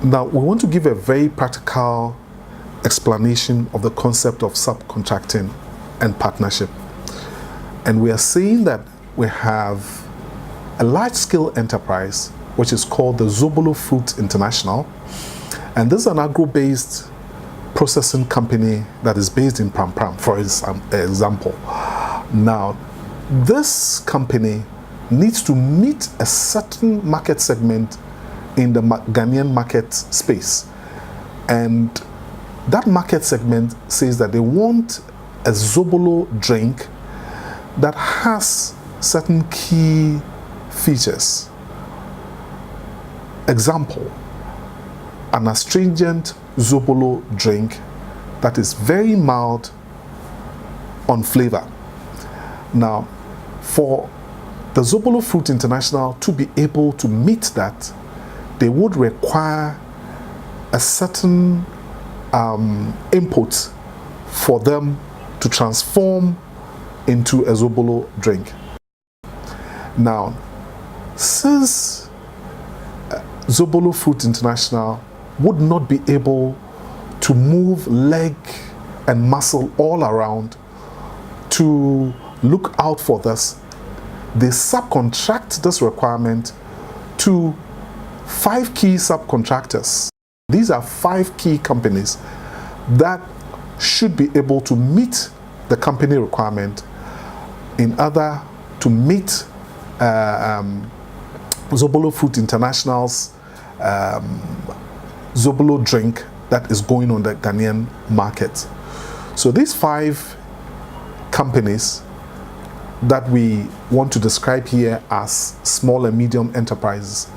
Now, we want to give a very practical explanation of the concept of subcontracting and partnership. And we are saying that we have a large-scale enterprise which is called the Zobolo Fruit International, and this is an agro-based processing company that is based in Pram Pram, for example. Now, this company needs to meet a certain market segment in the Ghanaian market space, and that market segment says that they want a Zobolo drink that has certain key features. Example, an astringent Zobolo drink that is very mild on flavor. Now, for the Zobolo Fruit International to be able to meet that, they would require a certain input for them to transform into a Zobolo drink. Now, since Zobolo Fruit International would not be able to move leg and muscle all around to look out for this, they subcontract this requirement to 5 key subcontractors. These are 5 key companies that should be able to meet the company requirement in order to meet Zobolo Fruit International's Zobolo drink that is going on the Ghanaian market. So these 5 companies that we want to describe here as small and medium enterprises.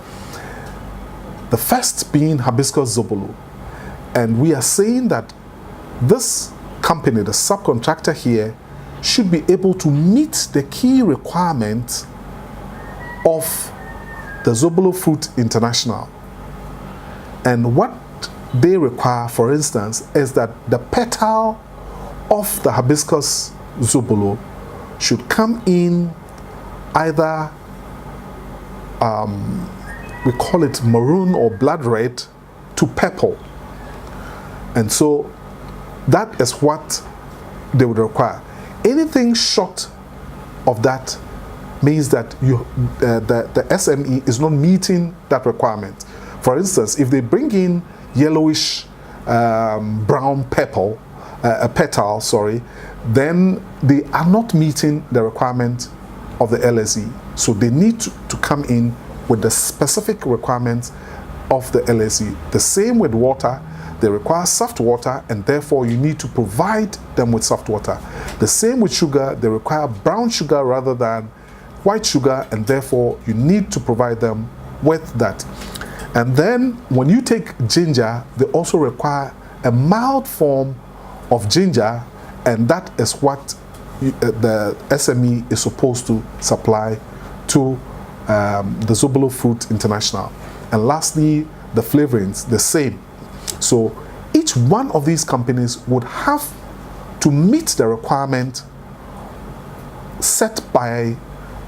The first being Hibiscus Zobolo. And we are saying that this company, the subcontractor here, should be able to meet the key requirements of the Zobolo Fruit International. And what they require, for instance, is that the petal of the Hibiscus Zobolo should come in either we call it maroon or blood red to purple. And so that is what they would require. Anything short of that means that the SME is not meeting that requirement. For instance, if they bring in yellowish brown petal, then they are not meeting the requirement of the LSE. So they need to come in with the specific requirements of the LSE. The same with water. They require soft water, and therefore you need to provide them with soft water. The same with sugar. They require brown sugar rather than white sugar, and therefore you need to provide them with that. And then when you take ginger, they also require a mild form of ginger, and that is what the SME is supposed to supply to the Zobolo Fruit International. And lastly, the flavorings, the same. So each one of these companies would have to meet the requirement set by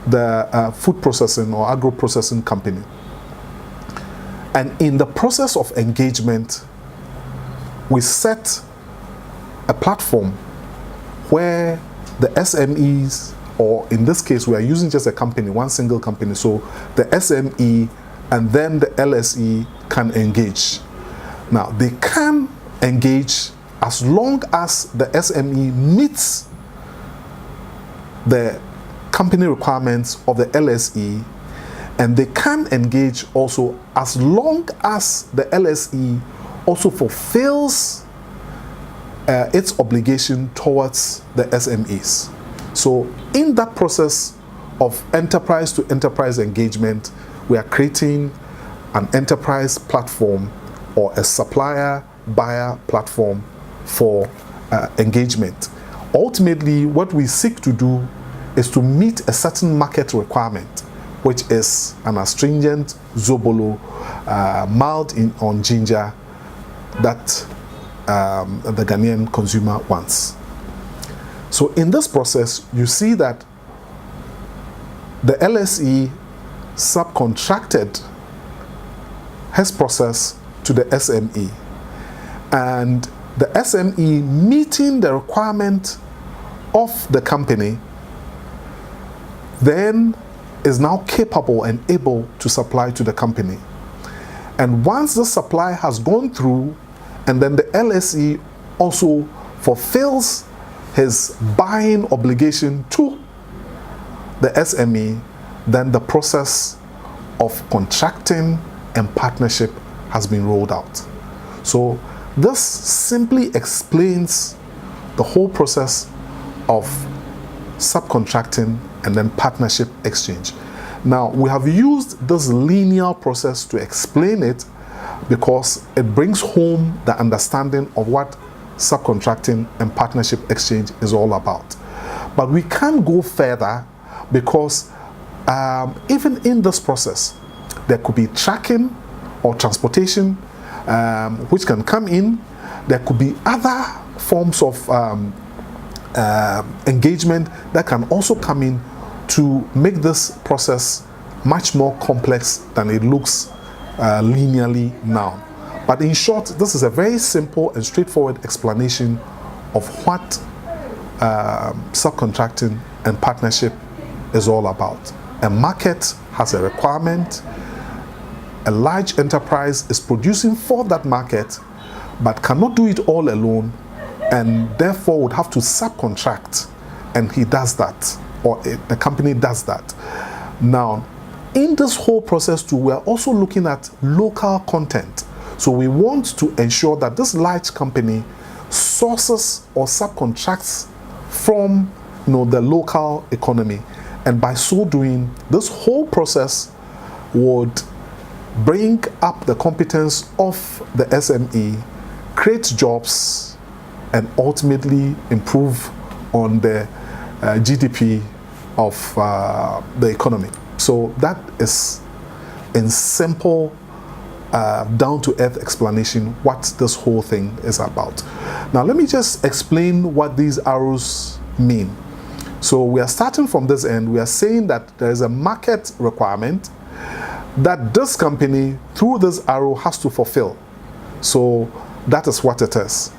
the food processing or agro processing company. And in the process of engagement, we set a platform where the SMEs, or in this case, we are using just a company, one single company, so the SME and then the LSE can engage. Now, they can engage as long as the SME meets the company requirements of the LSE, and they can engage also as long as the LSE also fulfills its obligation towards the SMEs. So in that process of enterprise to enterprise engagement, we are creating an enterprise platform or a supplier-buyer platform for engagement. Ultimately, what we seek to do is to meet a certain market requirement, which is an astringent Zobolo, mild on ginger, that the Ghanaian consumer wants. So in this process, you see that the LSE subcontracted his process to the SME. And the SME meeting the requirement of the company then is now capable and able to supply to the company. And once the supply has gone through, and then the LSE also fulfills his buying obligation to the SME, then the process of contracting and partnership has been rolled out. So this simply explains the whole process of subcontracting and then partnership exchange. Now, we have used this linear process to explain it because it brings home the understanding of what subcontracting and partnership exchange is all about. But we can go further because even in this process, there could be tracking or transportation which can come in. There could be other forms of engagement that can also come in to make this process much more complex than it looks linearly now. But in short, this is a very simple and straightforward explanation of what subcontracting and partnership is all about. A market has a requirement. A large enterprise is producing for that market, but cannot do it all alone, and therefore would have to subcontract, and he does that, or the company does that. Now, in this whole process too, we are also looking at local content. So we want to ensure that this large company sources or subcontracts from the local economy, and by so doing, this whole process would bring up the competence of the SME, create jobs, and ultimately improve on the GDP of the economy. So that is, in simple, down-to-earth explanation, what this whole thing is about. Now, let me just explain what these arrows mean. So we are starting from this end. We are saying that there is a market requirement that this company, through this arrow, has to fulfill. So that is what it is.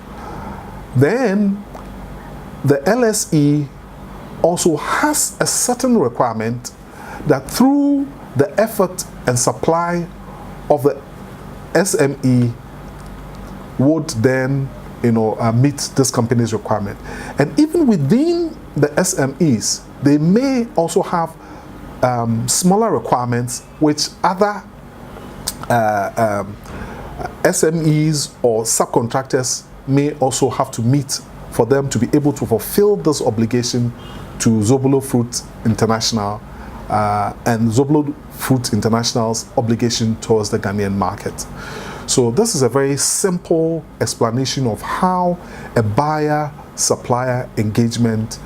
Then the LSE also has a certain requirement that through the effort and supply of the SME would then meet this company's requirement. And even within the SMEs, they may also have smaller requirements which other SMEs or subcontractors may also have to meet for them to be able to fulfill this obligation to Zobolo Fruit International and Zobolo Fruit International's obligation towards the Ghanaian market. So this is a very simple explanation of how a buyer-supplier engagement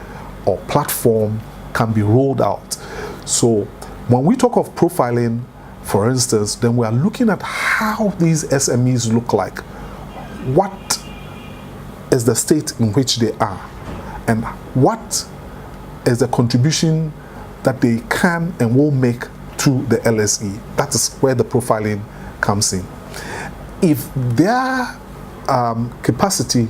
or platform can be rolled out. So when we talk of profiling, for instance, then we are looking at how these SMEs look like. What is the state in which they are? And what is the contribution that they can and will make to the LSE? That is where the profiling comes in. If their capacity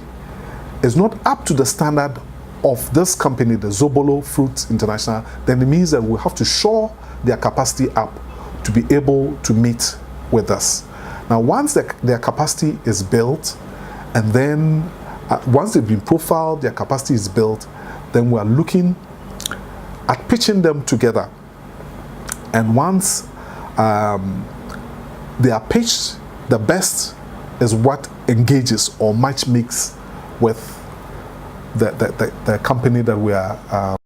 is not up to the standard of this company, the Zobolo Fruit International, then it means that we have to shore their capacity up to be able to meet with us. Now, once their capacity is built, and then once they've been profiled, their capacity is built, then we are looking at pitching them together. And once they are pitched, the best is what engages or match makes with the company that we are